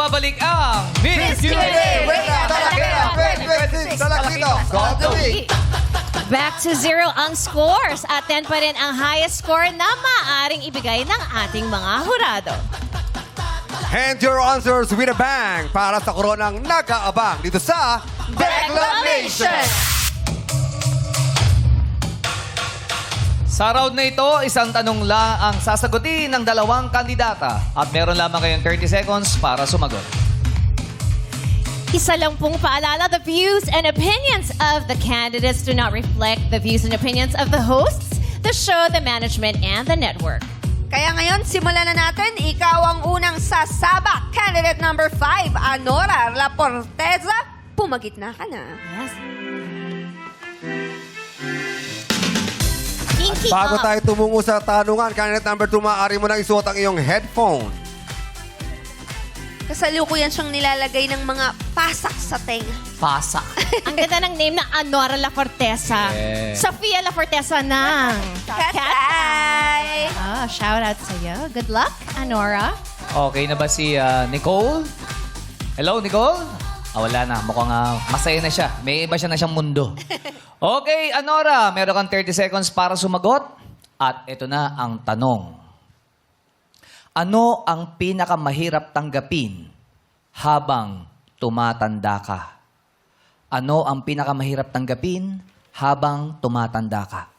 Magbabalik ang Miss Q&A! Wait na, talakita, 2026, talakita, Goldie! Back to zero ang scores at 10 pa rin ang highest score na maaaring ibigay ng ating mga hurado. And your answers with a bang para sa koronang nag-aabang dito sa Declamation! Sa round na ito, isang tanong lang ang sasagutin ng dalawang kandidata at meron lamang kayong 30 seconds para sumagot. Isa lang pong paalala, the views and opinions of the candidates do not reflect the views and opinions of the hosts, the show, the management, and the network. Kaya ngayon, simulan na natin. Ikaw ang unang sasabak. Candidate number 5, Anora Laporteza. Pumagitna ka na. Yes. Kinky Bago up. tayo tumungo sa tanungan, candidate number 2, maaari mo nang isuot ang iyong headphone. Kasalukuyan siyang nilalagay ng mga pasak sa tenga. Pasak. Ang ganda ng name na Anora La Forteza. Yes. Sofia La Forteza ng Katay! Oh, shout out sa iyo. Good luck, Anora. Okay na ba si Nicole? Hello, Nicole? Wala na. Mukhang masaya na siya. May iba siya na siyang mundo. Okay, Anora. Meron kang 30 seconds para sumagot. At ito na ang tanong. Ano ang pinakamahirap tanggapin habang tumatanda ka? Ano ang pinakamahirap tanggapin habang tumatanda ka?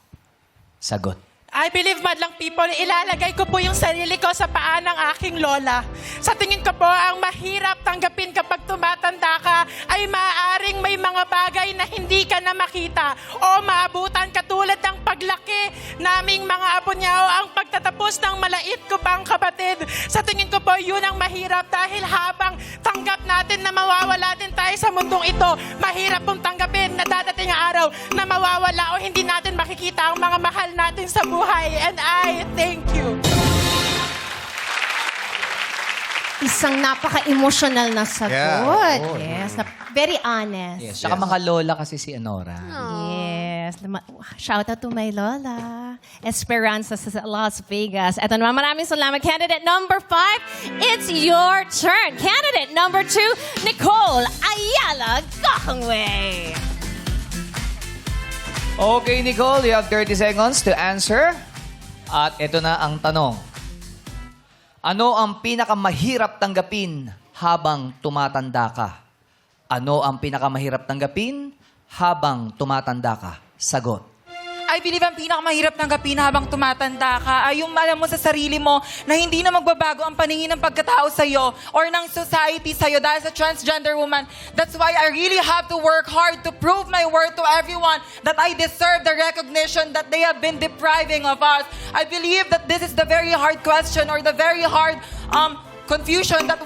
Sagot. I believe, madlang people, ilalagay ko po yung sarili ko sa paa ng aking lola. Sa tingin ko po, ang mahirap tanggapin kapag tumatanda ka ay maaaring may mga bagay na hindi ka na makita o maabutan katulad ng paglaki naming mga apo niya o ang pagtatapos ng malait ko pang kapatid. Sa tingin ko po, yun ang mahirap dahil habang tanggap natin na mawawala din tayo sa mundong ito, mahirap pong tanggapin na dadating ang araw na mawawala o hindi natin makikita ang mga mahal natin sa buhay. And I thank you. Isang napaka-emotional na sagot. Yeah. Oh, Yes. Very honest. Yes. Saka mga lola kasi si Anora. Yes. Shout out to my lola. Esperanza sa Las Vegas. Eto naman, maraming salamat. Candidate number 5, it's your turn. Candidate number 2, Nicole Ayala Gokongwei. Okay, Nicole, you have 30 seconds to answer. At ito na ang tanong. Ano ang pinakamahirap tanggapin habang tumatanda ka? Ano ang pinakamahirap tanggapin habang tumatanda ka? Sagot. I believe ang pinakamahirap tanggapin habang tumatanda ka ay yung alam mo sa sarili mo na hindi na magbabago ang paningin ng pagkatao sa'yo or ng society sa'yo dahil sa transgender woman. That's why I really have to work hard to prove my worth to everyone that I deserve the recognition that they have been depriving of us. I believe that this is the very hard question or the very hard confusion that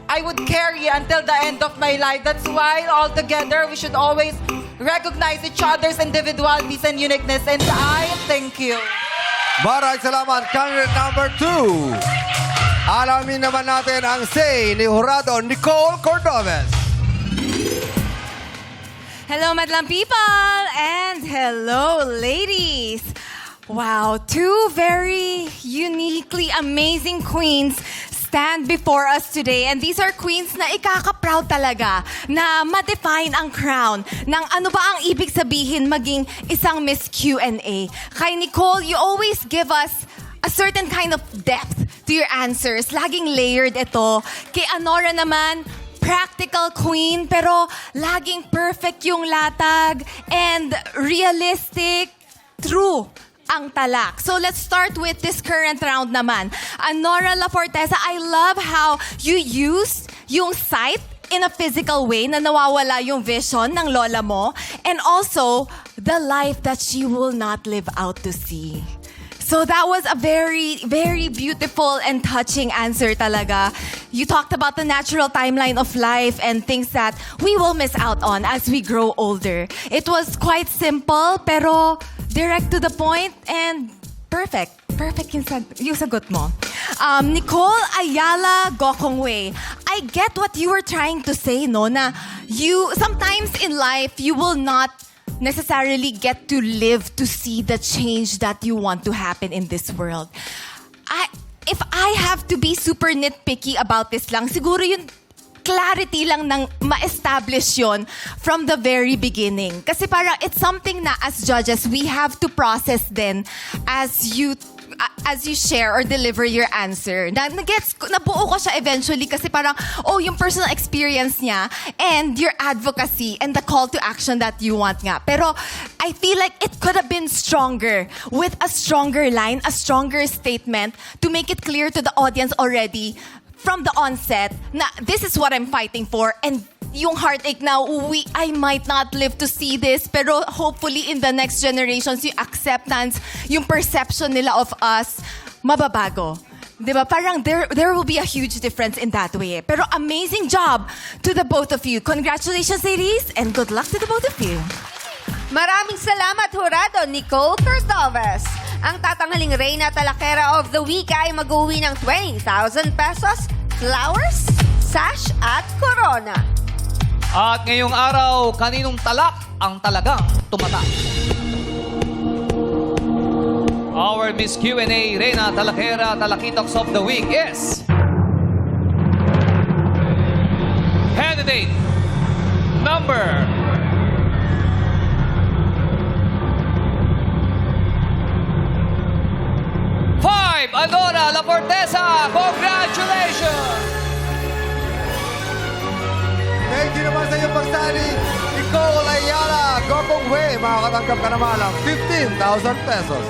I would carry until the end of my life. That's why all together we should always recognize each other's individualities and uniqueness. And I thank you. Maraming salamat, candidate number 2. Alamin naman natin ang say ni Jurado Nicole Cordovez. Hello, madlang people! And hello, ladies! Wow, two very uniquely amazing queens stand before us today. And these are queens na ikaka-proud talaga na ma-define ang crown ng ano ba ang ibig sabihin maging isang Miss Q&A. Kay Nicole, you always give us a certain kind of depth to your answers. Laging layered ito. Kay Anora naman, practical queen, pero laging perfect yung latag and realistic, true ang talak. So let's start with this current round naman. Anora La Forteza, I love how you use yung sight in a physical way na nawawala yung vision ng lola mo and also the life that she will not live out to see. So that was a very, very beautiful and touching answer talaga. You talked about the natural timeline of life and things that we will miss out on as we grow older. It was quite simple, pero direct to the point and perfect. Perfect yung sagot mo. Nicole Ayala Gokongwei, I get what you were trying to say, no? Na sometimes in life, you will not necessarily get to live to see the change that you want to happen in this world. If I have to be super nitpicky about this lang, siguro yun clarity lang ng ma-establish yon from the very beginning. Kasi parang it's something na as judges, we have to process then as you share or deliver your answer. Nabuo ko siya eventually kasi parang, yung personal experience niya and your advocacy and the call to action that you want nga. Pero I feel like it could have been stronger with a stronger line, a stronger statement to make it clear to the audience already from the onset na this is what I'm fighting for and yung heartache now, I might not live to see this, pero hopefully in the next generations, yung acceptance, yung perception nila of us, mababago. Diba? Parang there will be a huge difference in that way. Pero amazing job to the both of you. Congratulations, ladies, and good luck to the both of you. Maraming salamat, Jurado Nicole Cordoves. Ang tatanghaling Reyna Talakera of the Week ay mag-uwi ng 20,000 pesos, flowers, sash at corona. At ngayong araw, kaninong talak ang talagang tumatak? Our Miss Q&A Reyna Talakera Talakitoks of the Week is... Candidate number... 5, Alora La Forteza. Congratulations! Thank you naman sa iyong pagsali, Nicole Ayala. Gokong Way, makakatanggap ka naman ng 15,000 pesos.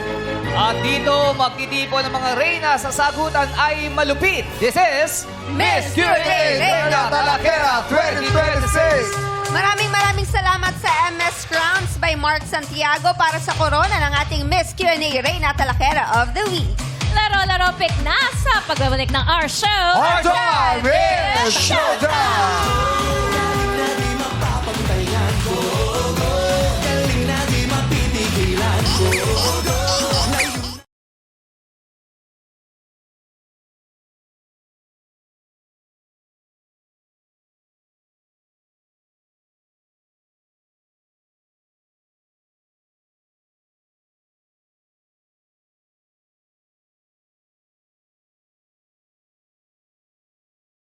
At dito, magtitipon ng mga reyna sa sagutan ay malupit. This is Miss Q&A Reyna Talakera 2026. Maraming salamat sa MS Crowns by Mark Santiago para sa corona ng ating Miss Q&A Reyna Talakera of the Week. Laro-laro pick na sa pagbabalik ng our show. Our time is showtime!